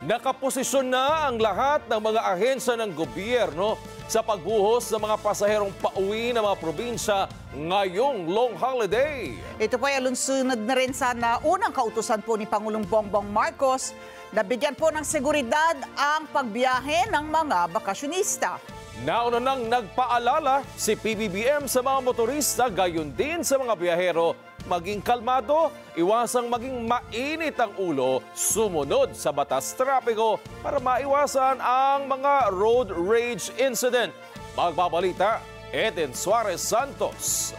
Nakaposisyon na ang lahat ng mga ahensya ng gobyerno sa pagbuhos ng mga pasaherong pauwi ng mga probinsya ngayong long holiday. Ito po ay alunsunod na rin sa unang kautusan po ni Pangulong Bongbong Marcos na bigyan po ng seguridad ang pagbiyahe ng mga bakasyonista. Nauna nang nagpaalala si PBBM sa mga motorista, gayon din sa mga biyahero, maging kalmado, iwasang maging mainit ang ulo, sumunod sa batas trapiko para maiwasan ang mga road rage incident. Magbabalita, Eden Suarez Santos.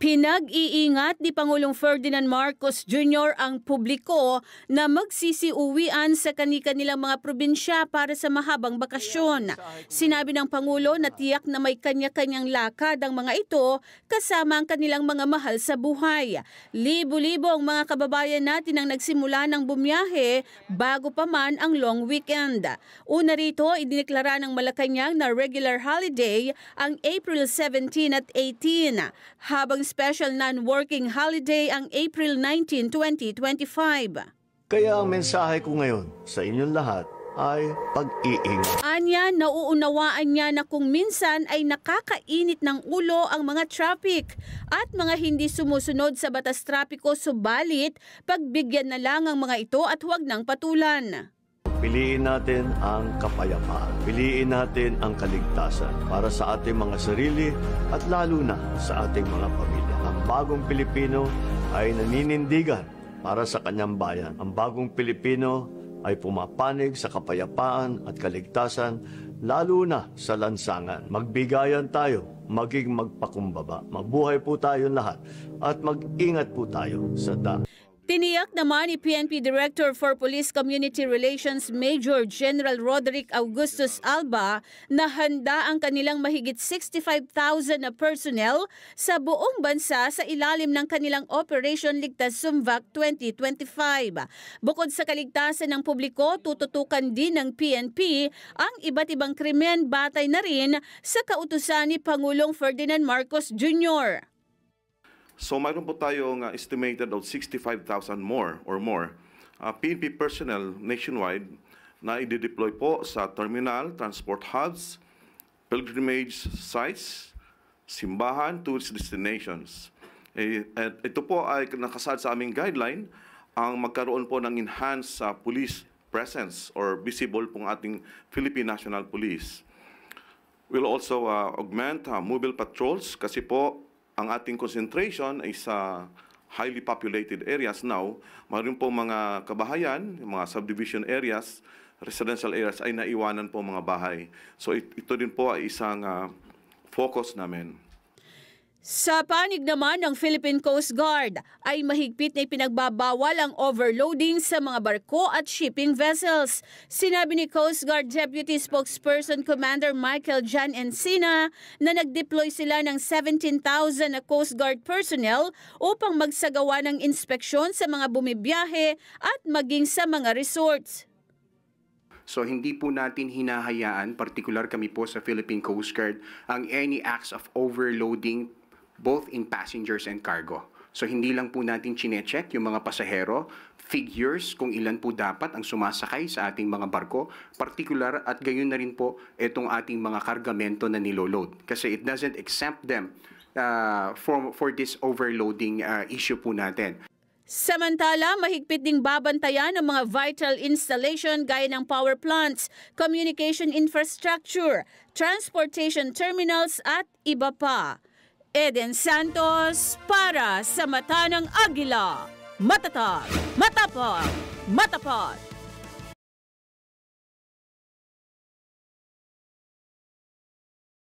Pinag-iingat ni Pangulong Ferdinand Marcos Jr. ang publiko na magsisiuwian sa kani-kanilang mga probinsya para sa mahabang bakasyon. Sinabi ng Pangulo na tiyak na may kanya-kanyang lakad ang mga ito kasama ang kanilang mga mahal sa buhay. Libo-libo ang mga kababayan natin ang nagsimula ng bumiyahe bago pa man ang long weekend. Una rito, idineklara ng Malacanang na regular holiday ang April 17 at 18, habang special non-working holiday ang April 19, 2025. Kaya ang mensahe ko ngayon sa inyong lahat ay pag-iingat. Anya, nauunawaan niya na kung minsan ay nakakainit ng ulo ang mga traffic at mga hindi sumusunod sa batas trapiko, subalit pagbigyan na lang ang mga ito at huwag nang patulan. Piliin natin ang kapayapaan. Piliin natin ang kaligtasan para sa ating mga sarili at lalo na sa ating mga pamilya. Ang bagong Pilipino ay naninindigan para sa kanyang bayan. Ang bagong Pilipino ay pumapanig sa kapayapaan at kaligtasan lalo na sa lansangan. Magbigayan tayo, maging magpakumbaba. Mabuhay po tayong lahat at mag-ingat po tayo sa daan. Tiniyak naman ni PNP Director for Police Community Relations Major General Roderick Augustus Alba na handa ang kanilang mahigit 65,000 na personnel sa buong bansa sa ilalim ng kanilang Operation Ligtas Sumvac 2025. Bukod sa kaligtasan ng publiko, tututukan din ng PNP ang iba't ibang krimen, batay na rin sa kautusan ni Pangulong Ferdinand Marcos Jr. So mayroon po tayong estimated of 65,000 more PNP personnel nationwide na i-deploy po sa terminal, transport hubs, pilgrimage sites, simbahan, tourist destinations. At ito po ay nakasad sa aming guideline ang magkaroon po ng enhanced police presence or visible pong ating Philippine National Police. We'll also augment mobile patrols kasi po ang ating concentration ay sa highly populated areas now. Mayroon po mga kabahayan, mga subdivision areas, residential areas ay naiwanan po mga bahay. So ito din po ay isang focus namin. Sa panig naman ng Philippine Coast Guard ay mahigpit na ipinagbabawal ang overloading sa mga barko at shipping vessels. Sinabi ni Coast Guard Deputy Spokesperson Commander Michael Jan Encina na nag-deploy sila ng 17,000 na Coast Guard personnel upang magsagawa ng inspeksyon sa mga bumibiyahe at maging sa mga resorts. So hindi po natin hinahayaan, particular kami po sa Philippine Coast Guard, ang any acts of overloading both in passengers and cargo. So hindi lang po natin chine-check yung mga pasahero, figures kung ilan po dapat ang sumasakay sa ating mga barko, particular at gayon na rin po itong ating mga kargamento na niloload. Kasi it doesn't exempt them for this overloading issue po natin. Samantala, mahigpit ding babantayan ang mga vital installation gaya ng power plants, communication infrastructure, transportation terminals at iba pa. Eden Santos para sa Mata ng Agila. Matatag, matapag, matapat.